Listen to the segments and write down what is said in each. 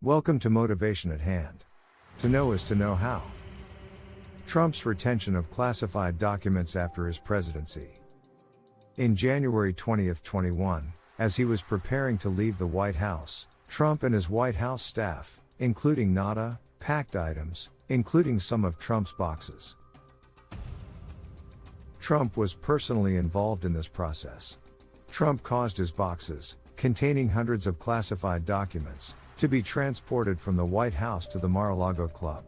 Welcome to Motivation at Hand. To know is to know how. Trump's retention of classified documents after his presidency. In January 2021, as he was preparing to leave the White House, Trump and his White House staff, including Nauta, packed items, including some of Trump's boxes. Trump was personally involved in this process. Trump caused his boxes, containing hundreds of classified documents, to be transported from the White House to the Mar-a-Lago Club.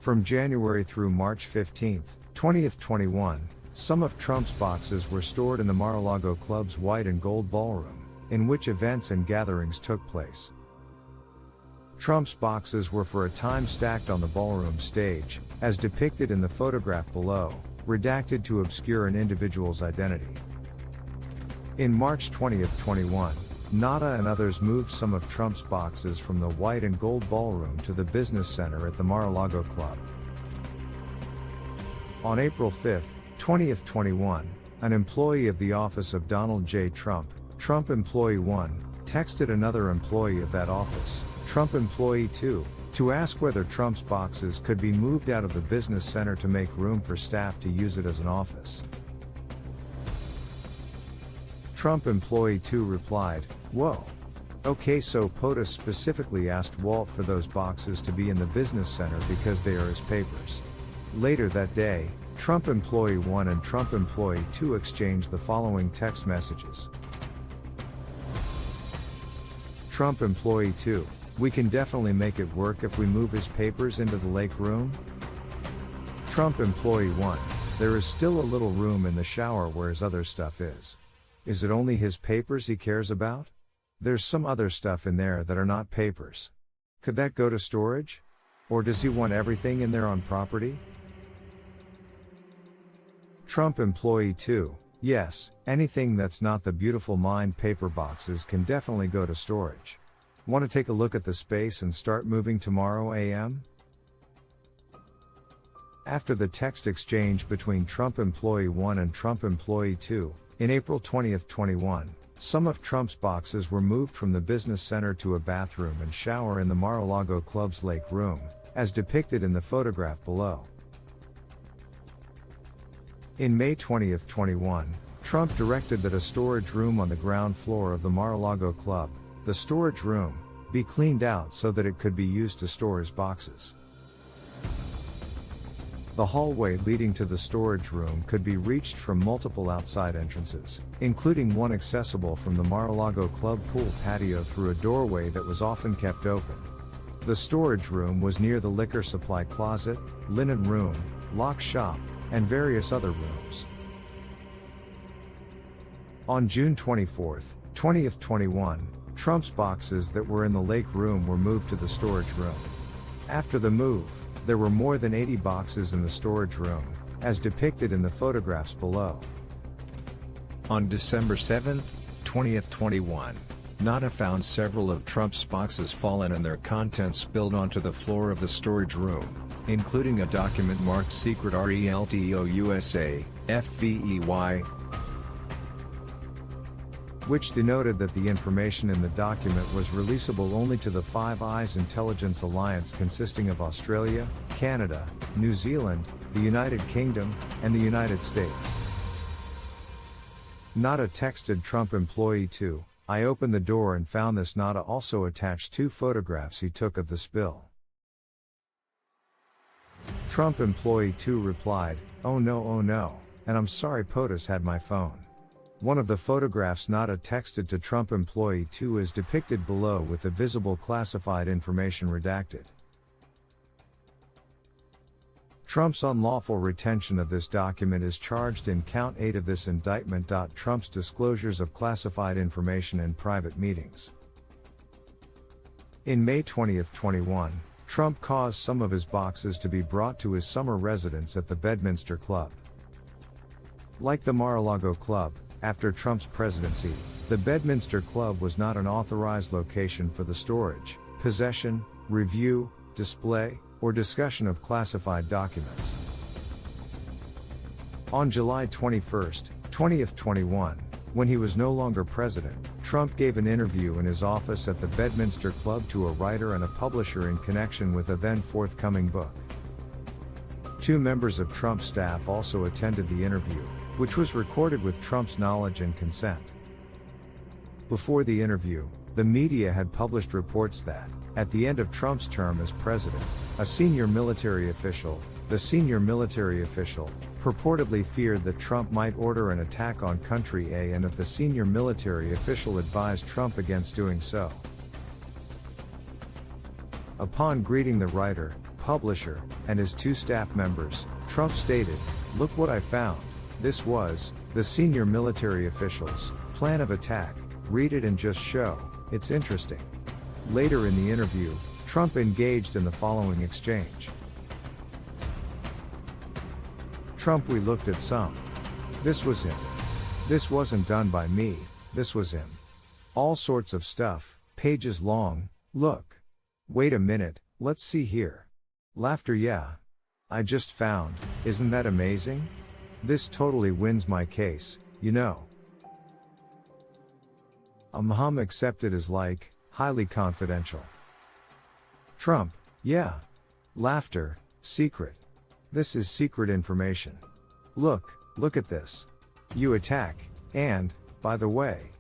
From January through March 15, 2021, some of Trump's boxes were stored in the Mar-a-Lago Club's white and gold ballroom, in which events and gatherings took place. Trump's boxes were for a time stacked on the ballroom stage, as depicted in the photograph below, redacted to obscure an individual's identity. In March 2021, Nauta and others moved some of Trump's boxes from the white and gold ballroom to the business center at the Mar-a-Lago Club. On April 5, 2021, an employee of the office of Donald J. Trump, Trump Employee 1, texted another employee of that office, Trump Employee 2, to ask whether Trump's boxes could be moved out of the business center to make room for staff to use it as an office. Trump Employee 2 replied, "Whoa. Okay, so POTUS specifically asked Walt for those boxes to be in the business center because they are his papers." Later that day, Trump Employee 1 and Trump Employee 2 exchanged the following text messages. Trump Employee 2, "We can definitely make it work if we move his papers into the lake room." Trump Employee 1, "There is still a little room in the shower where his other stuff is. Is it only his papers he cares about? There's some other stuff in there that are not papers. Could that go to storage? Or does he want everything in there on property?" Trump Employee 2, "Yes, anything that's not the beautiful Mind paper boxes can definitely go to storage. Want to take a look at the space and start moving tomorrow a.m.?" After the text exchange between Trump Employee 1 and Trump Employee 2, in April 2021, some of Trump's boxes were moved from the business center to a bathroom and shower in the Mar-a-Lago Club's lake room, as depicted in the photograph below. In May 2021, Trump directed that a storage room on the ground floor of the Mar-a-Lago Club, the storage room, be cleaned out so that it could be used to store his boxes. The hallway leading to the storage room could be reached from multiple outside entrances, including one accessible from the Mar-a-Lago Club pool patio through a doorway that was often kept open. The storage room was near the liquor supply closet, linen room, lock shop, and various other rooms. On June 24, 2021, Trump's boxes that were in the lake room were moved to the storage room. After the move, there were more than 80 boxes in the storage room, as depicted in the photographs below. On December 7, 2021, Nauta found several of Trump's boxes fallen and their contents spilled onto the floor of the storage room, including a document marked Secret REINHART, FVEY, which denoted that the information in the document was releasable only to the Five Eyes Intelligence Alliance consisting of Australia, Canada, New Zealand, the United Kingdom, and the United States. Nauta texted Trump Employee 2, "I opened the door and found this." Nauta also attached 2 photographs he took of the spill. Trump Employee 2 replied, oh no, and I'm sorry POTUS had my phone." One of the photographs Nauta texted to Trump Employee 2 is depicted below with the visible classified information redacted. Trump's unlawful retention of this document is charged in Count 8 of this indictment. Trump's disclosures of classified information in private meetings. In May 2021, Trump caused some of his boxes to be brought to his summer residence at the Bedminster Club. Like the Mar-a-Lago Club, after Trump's presidency, the Bedminster Club was not an authorized location for the storage, possession, review, display, or discussion of classified documents. On July 21, 2021, when he was no longer president, Trump gave an interview in his office at the Bedminster Club to a writer and a publisher in connection with a then forthcoming book. 2 members of Trump's staff also attended the interview, which was recorded with Trump's knowledge and consent. Before the interview, the media had published reports that, at the end of Trump's term as president, the senior military official, purportedly feared that Trump might order an attack on Country A and that the senior military official advised Trump against doing so. Upon greeting the writer, publisher, and his 2 staff members, Trump stated, "Look what I found. This was the senior military official's plan of attack. Read it and just show, it's interesting." Later in the interview, Trump engaged in the following exchange. Trump: "We looked at some. This was him. This wasn't done by me, this was him. All sorts of stuff, pages long, look. Wait a minute, let's see here. Laughter: "Yeah. I just found, isn't that amazing? This totally wins my case, you know." Accepted as like, highly confidential. Trump: "Yeah. Laughter, secret. This is secret information. Look at this. You attack, and, by the way,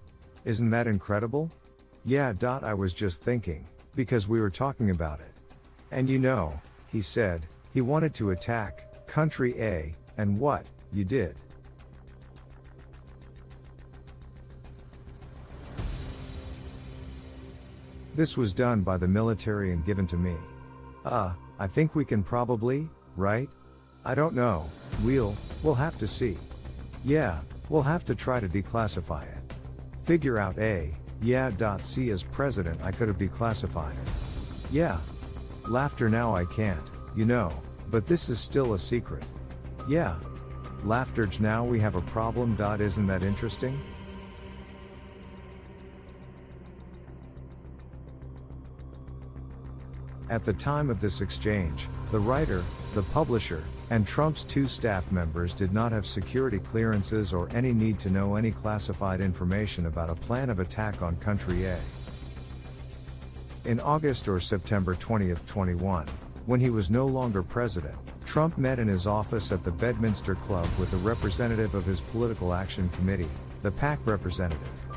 isn't that incredible? Yeah. I was just thinking, because we were talking about it. And you know, he said, he wanted to attack Country A, and what, you did. This was done by the military and given to me. I think we can probably, right? I don't know, we'll have to see. Yeah, we'll have to try to declassify it. Figure out A, yeah. C as president I could have declassified it. Yeah. Laughter: "Now I can't, you know, but this is still a secret. Yeah. Laughter: "Now we have a problem. Isn't that interesting?" At the time of this exchange, the writer, the publisher, and Trump's 2 staff members did not have security clearances or any need to know any classified information about a plan of attack on Country A. In August or September 2021, when he was no longer president, Trump met in his office at the Bedminster Club with a representative of his Political Action Committee, the PAC representative.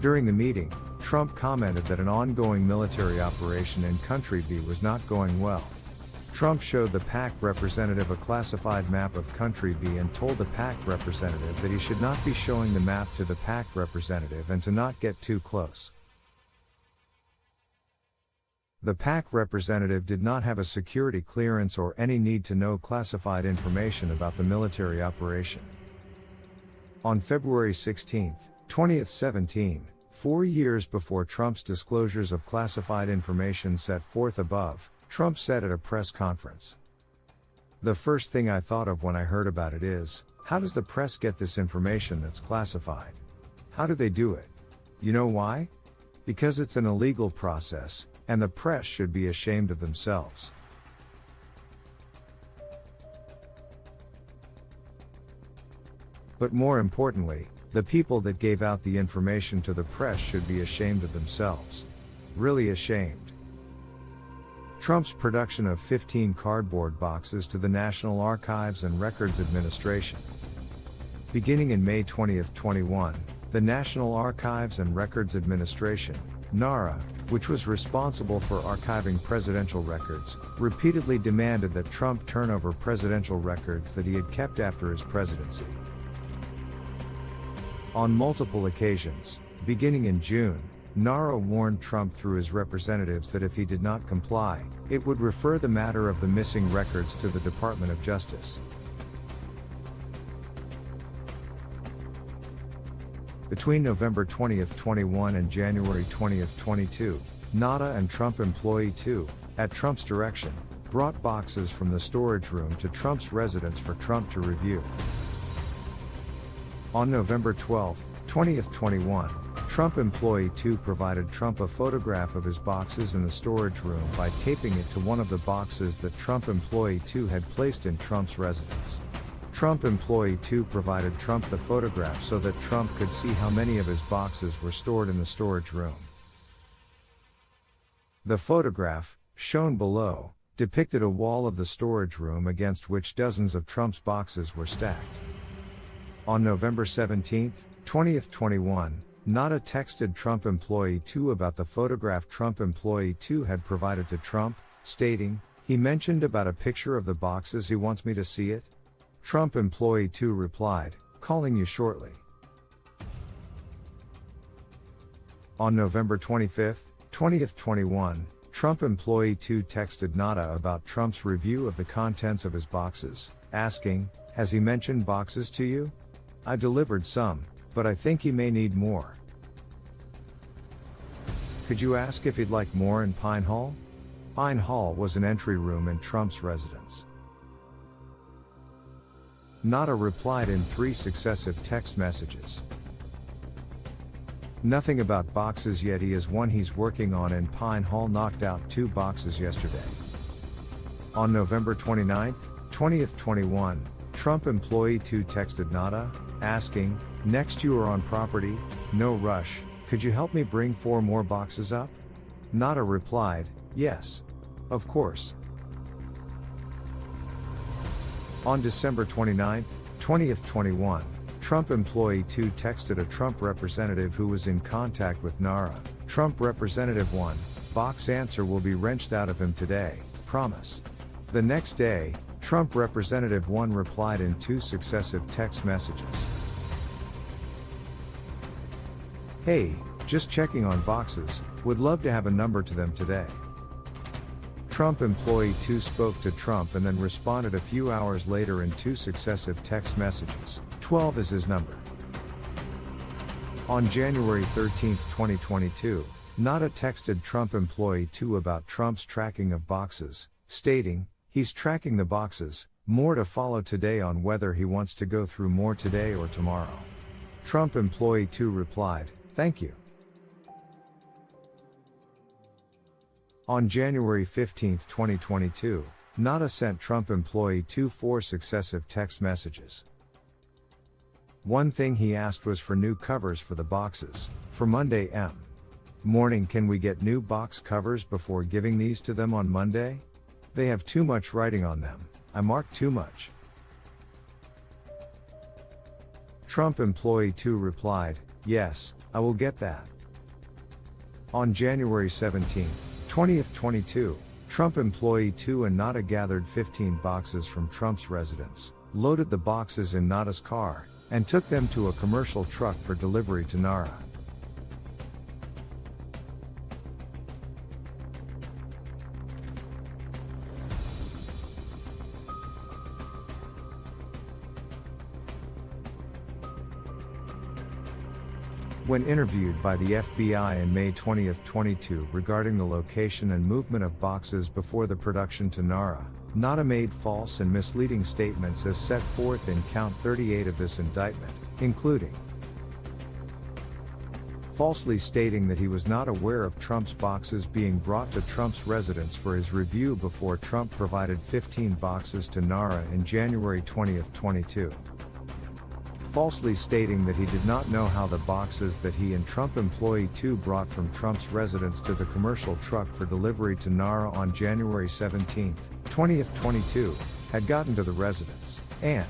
During the meeting, Trump commented that an ongoing military operation in Country B was not going well. Trump showed the PAC representative a classified map of Country B and told the PAC representative that he should not be showing the map to the PAC representative and to not get too close. The PAC representative did not have a security clearance or any need to know classified information about the military operation. On February 16, 2017, 4 years before Trump's disclosures of classified information set forth above, Trump said at a press conference, "The first thing I thought of when I heard about it is, how does the press get this information that's classified? How do they do it? You know why? Because it's an illegal process, and the press should be ashamed of themselves." But more importantly, the people that gave out the information to the press should be ashamed of themselves. Really ashamed. Trump's production of 15 cardboard boxes to the National Archives and Records Administration. Beginning in May 2021, the National Archives and Records Administration, NARA, which was responsible for archiving presidential records, repeatedly demanded that Trump turn over presidential records that he had kept after his presidency. On multiple occasions, beginning in June, NARA warned Trump through his representatives that if he did not comply, it would refer the matter of the missing records to the Department of Justice. Between November 2021 and January 2022, Nauta and Trump employee 2, at Trump's direction, brought boxes from the storage room to Trump's residence for Trump to review. On November 12, 2021, Trump employee 2 provided Trump a photograph of his boxes in the storage room by taping it to one of the boxes that Trump employee 2 had placed in Trump's residence. Trump employee 2 provided Trump the photograph so that Trump could see how many of his boxes were stored in the storage room. The photograph, shown below, depicted a wall of the storage room against which dozens of Trump's boxes were stacked. On November 17, 2021, Nauta texted Trump employee 2 about the photograph Trump employee 2 had provided to Trump, stating, "He mentioned about a picture of the boxes, he wants me to see it?" Trump employee 2 replied, "Calling you shortly." On November 25, 2021, Trump employee 2 texted Nauta about Trump's review of the contents of his boxes, asking, "Has he mentioned boxes to you? I delivered some, but I think he may need more. Could you ask if he'd like more in Pine Hall?" Pine Hall was an entry room in Trump's residence. Nauta replied in 3 successive text messages. "Nothing about boxes yet. He has one he's working on in Pine Hall. Knocked out 2 boxes yesterday." On November 29, 2021, Trump employee 2 texted Nauta, asking, "Next you are on property, no rush, could you help me bring 4 more boxes up?" Nauta replied, "Yes. Of course." On December 29, 2021, Trump employee 2 texted a Trump representative who was in contact with Nauta, "Trump representative 1, box answer will be wrenched out of him today, promise." The next day, Trump representative 1 replied in 2 successive text messages. "Hey, just checking on boxes, would love to have a number to them today." Trump employee 2 spoke to Trump and then responded a few hours later in 2 successive text messages. 12 is his number. On January 13, 2022, Nauta texted Trump employee 2 about Trump's tracking of boxes, stating, "He's tracking the boxes, more to follow today on whether he wants to go through more today or tomorrow." Trump employee 2 replied, "Thank you." On January 15, 2022, Nauta sent Trump employee 2 4 successive text messages. One thing he asked was for new covers for the boxes, for Monday morning. "Can we get new box covers before giving these to them on Monday? They have too much writing on them, I marked too much." Trump employee 2 replied, "Yes, I will get that." On January 17, 2022, Trump employee 2 and Nauta gathered 15 boxes from Trump's residence, loaded the boxes in Nauta's car, and took them to a commercial truck for delivery to Nauta. When interviewed by the FBI in May 20, 2022 regarding the location and movement of boxes before the production to Nauta made false and misleading statements as set forth in Count 38 of this indictment, including falsely stating that he was not aware of Trump's boxes being brought to Trump's residence for his review before Trump provided 15 boxes to Nauta in January 20, 2022. Falsely stating that he did not know how the boxes that he and Trump employee 2 brought from Trump's residence to the commercial truck for delivery to Nauta on January 17, 2022, had gotten to the residence, and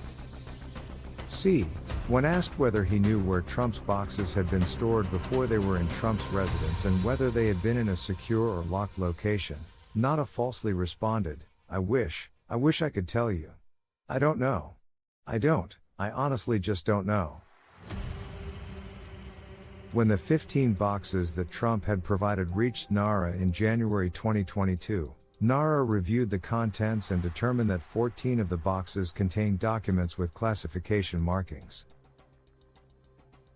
c. When asked whether he knew where Trump's boxes had been stored before they were in Trump's residence and whether they had been in a secure or locked location, Nauta falsely responded, I wish I could tell you. I don't know. I honestly just don't know." When the 15 boxes that Trump had provided reached Nauta in January 2022, Nauta reviewed the contents and determined that 14 of the boxes contained documents with classification markings.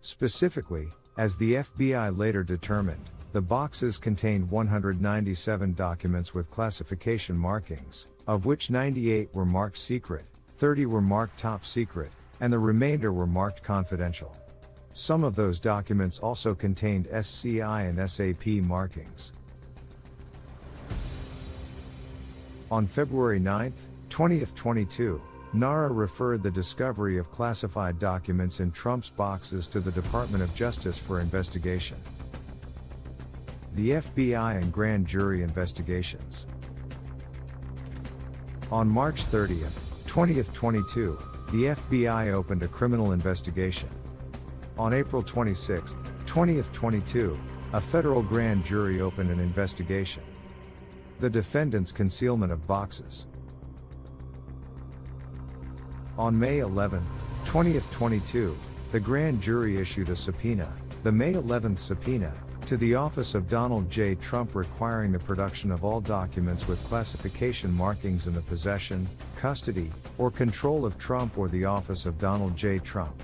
Specifically, as the FBI later determined, the boxes contained 197 documents with classification markings, of which 98 were marked secret, 30 were marked top secret, and the remainder were marked confidential. Some of those documents also contained SCI and SAP markings. On February 9, 2022, NARA referred the discovery of classified documents in Trump's boxes to the Department of Justice for investigation. The FBI and grand jury investigations. On March 30, 2022, the FBI opened a criminal investigation. On April 26, 2022, a federal grand jury opened an investigation. The defendant's concealment of boxes. On May 11, 2022, the grand jury issued a subpoena, the May 11th subpoena, to the office of Donald J. Trump requiring the production of all documents with classification markings in the possession, custody, or control of Trump or the office of Donald J. Trump.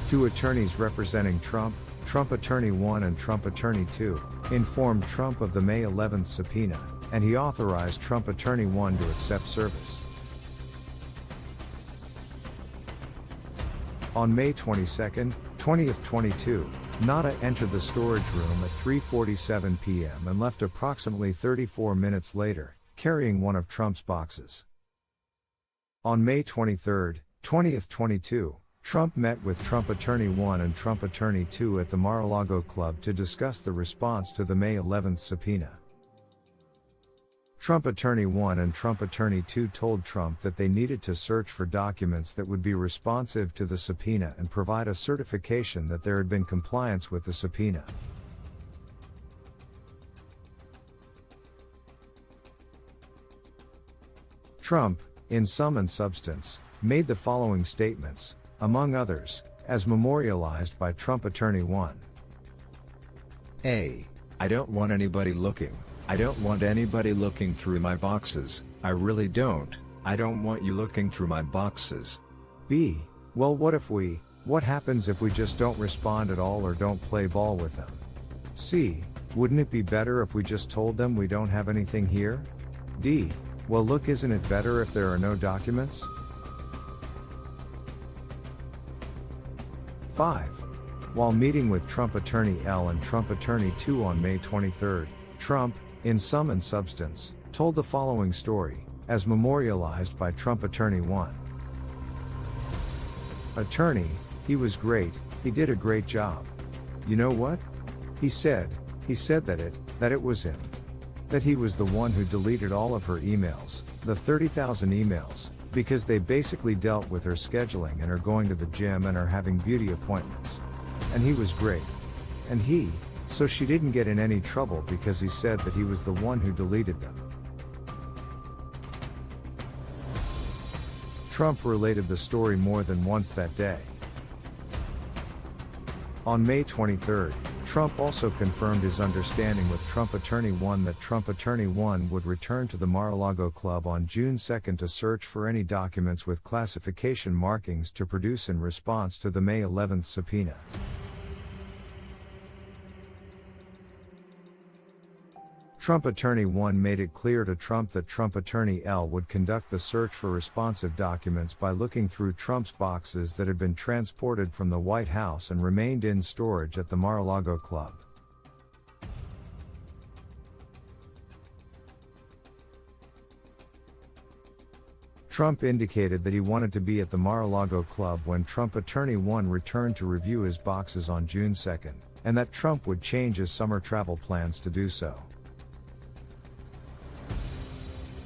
Two attorneys representing Trump, Trump Attorney 1 and Trump Attorney 2, informed Trump of the May 11th subpoena, and he authorized Trump Attorney 1 to accept service. On May 22, 2022, Nauta entered the storage room at 3:47 p.m. and left approximately 34 minutes later, carrying one of Trump's boxes. On May 23, 2022, Trump met with Trump Attorney 1 and Trump Attorney 2 at the Mar-a-Lago Club to discuss the response to the May 11th subpoena. Trump Attorney 1 and Trump Attorney 2 told Trump that they needed to search for documents that would be responsive to the subpoena and provide a certification that there had been compliance with the subpoena. Trump, in sum and substance, made the following statements, among others, as memorialized by Trump Attorney 1. A. I don't want anybody looking. I don't want anybody looking through my boxes, I really don't. I don't want you looking through my boxes. B. Well, what happens if we just don't respond at all or don't play ball with them? C. Wouldn't it be better if we just told them we don't have anything here? D. Well, look, isn't it better if there are no documents? 5. While meeting with Trump Attorney L and Trump Attorney 2 on May 23, Trump, in sum and substance, told the following story, as memorialized by Trump Attorney 1. Attorney, he was great, he did a great job. You know what? He said that it was him. That he was the one who deleted all of her emails, the 30,000 emails, because they basically dealt with her scheduling and her going to the gym and her having beauty appointments. And he was great. And so she didn't get in any trouble because he said that he was the one who deleted them. Trump related the story more than once that day. On May 23, Trump also confirmed his understanding with Trump Attorney 1 that Trump Attorney 1 would return to the Mar-a-Lago Club on June 2 to search for any documents with classification markings to produce in response to the May 11th subpoena. Trump Attorney 1 made it clear to Trump that Trump Attorney L would conduct the search for responsive documents by looking through Trump's boxes that had been transported from the White House and remained in storage at the Mar-a-Lago Club. Trump indicated that he wanted to be at the Mar-a-Lago Club when Trump Attorney 1 returned to review his boxes on June 2, and that Trump would change his summer travel plans to do so.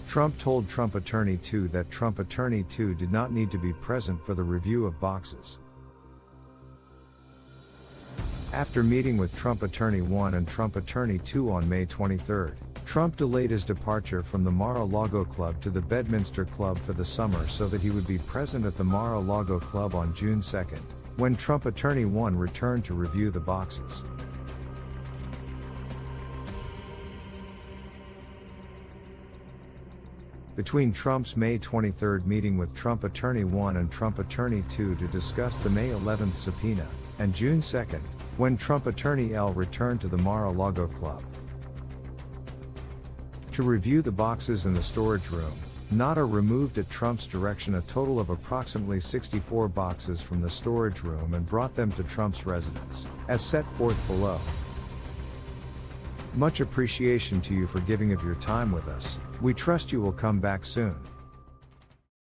Trump told Trump Attorney 2 that Trump Attorney 2 did not need to be present for the review of boxes. After meeting with Trump Attorney 1 and Trump Attorney 2 on May 23, Trump delayed his departure from the Mar-a-Lago Club to the Bedminster Club for the summer so that he would be present at the Mar-a-Lago Club on June 2, when Trump Attorney 1 returned to review the boxes. Between Trump's May 23 meeting with Trump Attorney 1 and Trump Attorney 2 to discuss the May 11 subpoena, and June 2, when Trump Attorney L returned to the Mar-a-Lago Club to review the boxes in the storage room, Nauta removed at Trump's direction a total of approximately 64 boxes from the storage room and brought them to Trump's residence, as set forth below. Much appreciation to you for giving of your time with us. We trust you will come back soon.